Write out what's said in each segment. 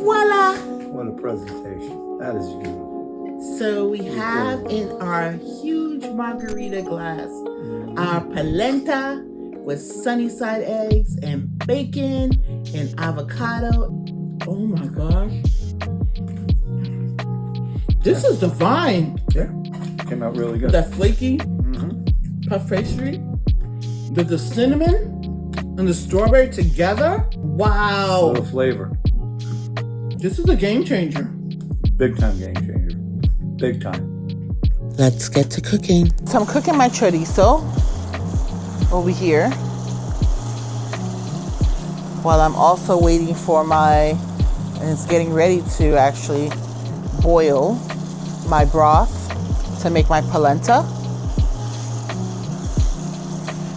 Voila! What a presentation. That is beautiful. So we have in our huge Margarita glass our polenta with sunny side eggs and bacon and avocado. Oh my gosh. This is divine. Yeah, came out really good. That flaky puff pastry with the cinnamon and the strawberry together. Wow. A little flavor. This is a game changer. Big time game changer. Big time. Let's get to cooking. So I'm cooking my chorizo over here while I'm also waiting for and it's getting ready to actually boil my broth to make my polenta.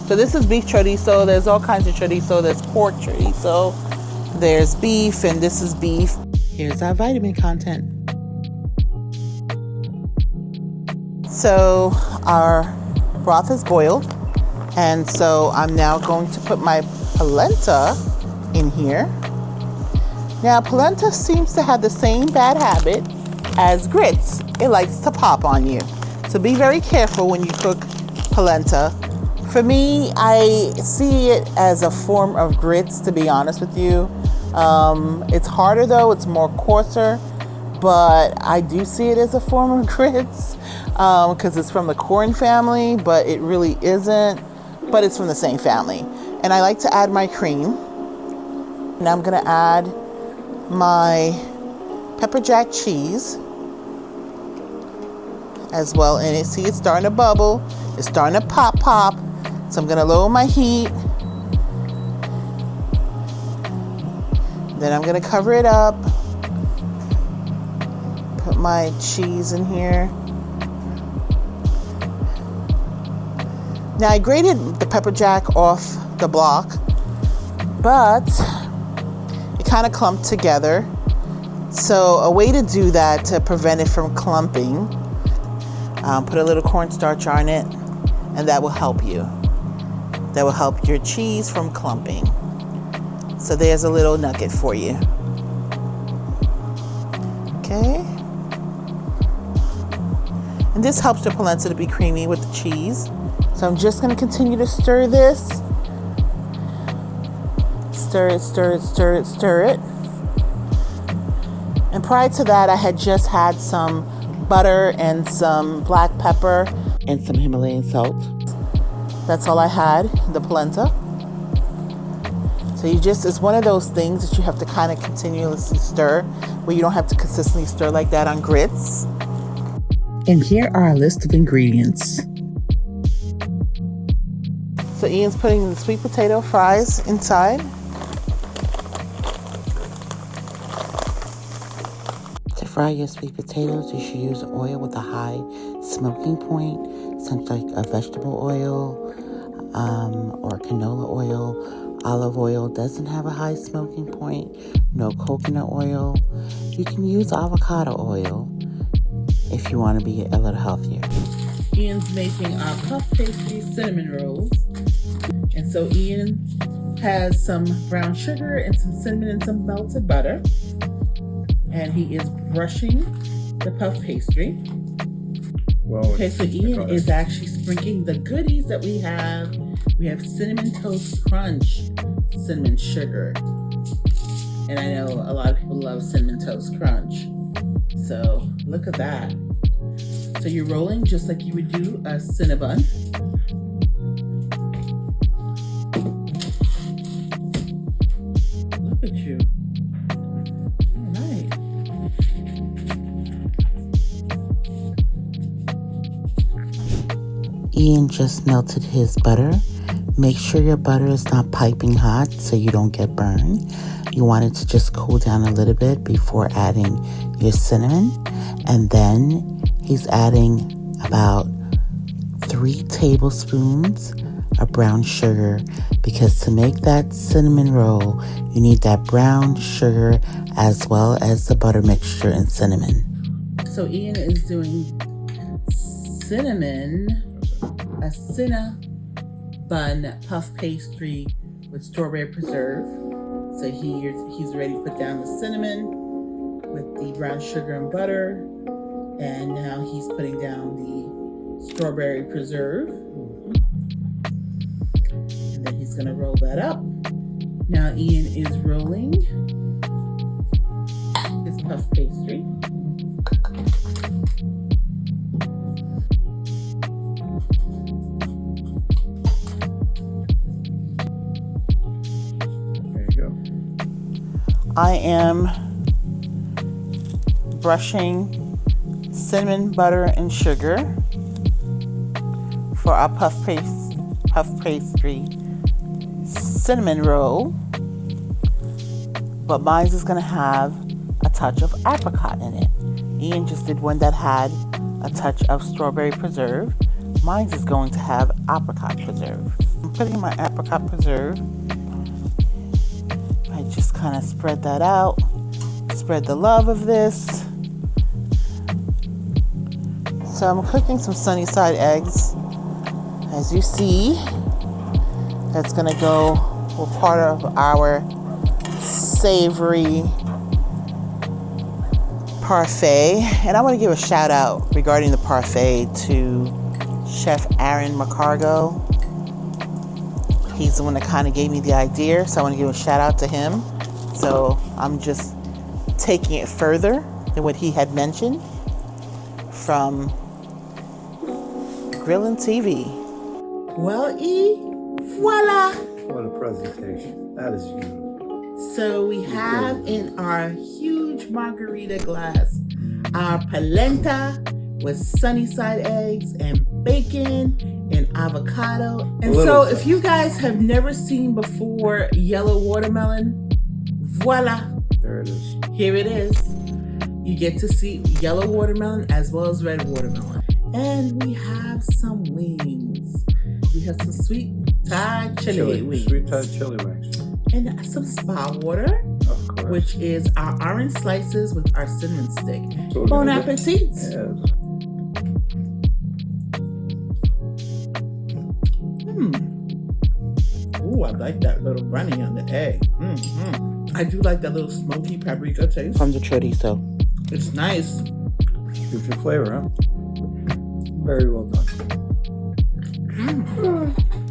So this is beef chorizo. There's all kinds of chorizo. There's pork chorizo. There's beef, and this is beef. Here's our vitamin content. So our broth is boiled, and so I'm now going to put my polenta in here. Now polenta seems to have the same bad habit as grits. It likes to pop on you. So be very careful when you cook polenta. For me, I see it as a form of grits, to be honest with you. It's harder though, it's more coarser, but I do see it as a form of grits because it's from the corn family, but it really isn't, but it's from the same family. And I like to add my cream. And I'm gonna add my pepper jack cheese as well in it. See, it's starting to bubble, it's starting to pop. So I'm gonna lower my heat. Then I'm gonna cover it up. Put my cheese in here. Now I grated the pepper jack off the block, but it kind of clumped together. So a way to do that to prevent it from clumping, put a little cornstarch on it, and that will help you. That will help your cheese from clumping. So there's a little nugget for you. Okay. And this helps the polenta to be creamy with the cheese. So I'm just gonna continue to stir this. Stir it. And prior to that, I had just had some butter and some black pepper and some Himalayan salt. That's all I had, the polenta. So it's one of those things that you have to kind of continuously stir, where you don't have to consistently stir like that on grits. And here are a list of ingredients. So Ian's putting the sweet potato fries inside. To fry your sweet potatoes, you should use oil with a high smoking point, something like a vegetable oil or canola oil. Olive oil doesn't have a high smoking point. No coconut oil. You can use avocado oil if you want to be a little healthier. Ian's making our puff pastry cinnamon rolls. And so Ian has some brown sugar and some cinnamon and some melted butter. And he is brushing the puff pastry. Well, okay, so Ian is actually sprinkling the goodies that we have. We have Cinnamon Toast Crunch, cinnamon sugar. And I know a lot of people love Cinnamon Toast Crunch. So look at that. So you're rolling just like you would do a Cinnabon. Look at you. All right. Ian just melted his butter. Make sure your butter is not piping hot so you don't get burned. You want it to just cool down a little bit before adding your cinnamon. And then he's adding about 3 tablespoons of brown sugar, because to make that cinnamon roll, you need that brown sugar as well as the butter mixture and cinnamon. So Ian is doing a Cinnabon puff pastry with strawberry preserve. So he's ready to put down the cinnamon. with the brown sugar and butter. And now he's putting down the strawberry preserve. And then he's gonna roll that up. Now Ian is rolling his puff pastry. There you go. I am brushing cinnamon, butter, and sugar for our puff pastry cinnamon roll. But mine is going to have a touch of apricot in it. Ian just did one that had a touch of strawberry preserve. Mine is going to have apricot preserve. I'm putting my apricot preserve. I just kind of spread that out. Spread the love of this. So I'm cooking some sunny side eggs. As you see, that's gonna go with part of our savory parfait. And I wanna give a shout out regarding the parfait to Chef Aaron McCargo. He's the one that kind of gave me the idea, so I wanna give a shout out to him. So I'm just taking it further than what he had mentioned from Grillin' TV. Well, voila! What a presentation. That is beautiful. So we have in our huge Margarita glass our polenta with sunny side eggs and bacon and avocado. And so if you guys have never seen before yellow watermelon, voila! There it is. Here it is. You get to see yellow watermelon as well as red watermelon. And we have some wings. We have some sweet Thai chili wings. Sweet Thai chili wings. And some spa water, Of course. which is our orange slices with our cinnamon stick. So Bon appetit. Yes. Ooh, I like that little runny on the egg. I do like that little smoky paprika taste from the chorizo. It's nice. Gives you flavor, huh? Very well done.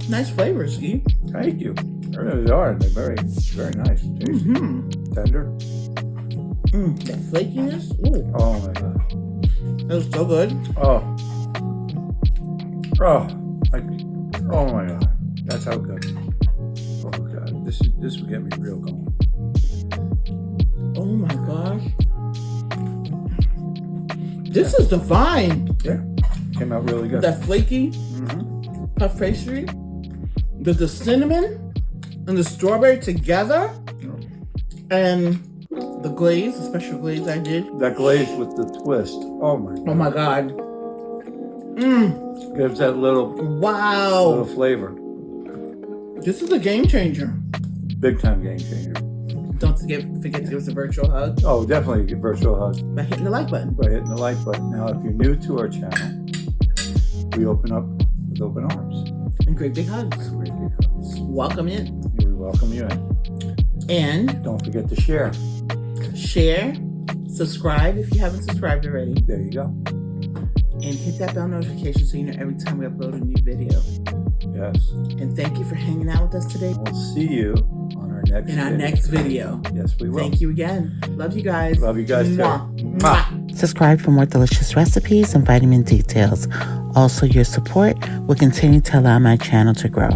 Nice flavors, E. Thank you. They really are. They're very, very nice. Tasty. Tender. That flakiness. Ooh, Oh my god. that was so good. Oh. Oh. Oh my god. That's how good. Oh god. This will get me real going. Oh my gosh. This is divine. Yeah. Came out really good. That flaky puff pastry with the cinnamon and the strawberry together, and the glaze, the special glaze I did. That glaze with the twist. Oh my god. Oh my god. Gives that little Wow. flavor. This is a game changer. Big time game changer. Don't forget to give us a virtual hug Oh, definitely a virtual hug by hitting the like button. by hitting the like button. Now, if you're new to our channel, we open up with open arms. And great big hugs. Great big hugs. Welcome in. We welcome you in. And Don't forget to share. share, subscribe if you haven't subscribed already, There you go. and hit that bell notification so you know every time we upload a new video. Yes. And thank you for hanging out with us today We'll see you on our next in our video. next video. Yes, we will. Thank you again. Love you guys. Love you guys too. Mwah. Mwah. Subscribe for more delicious recipes and vitamin details. Also, your support will continue to allow my channel to grow.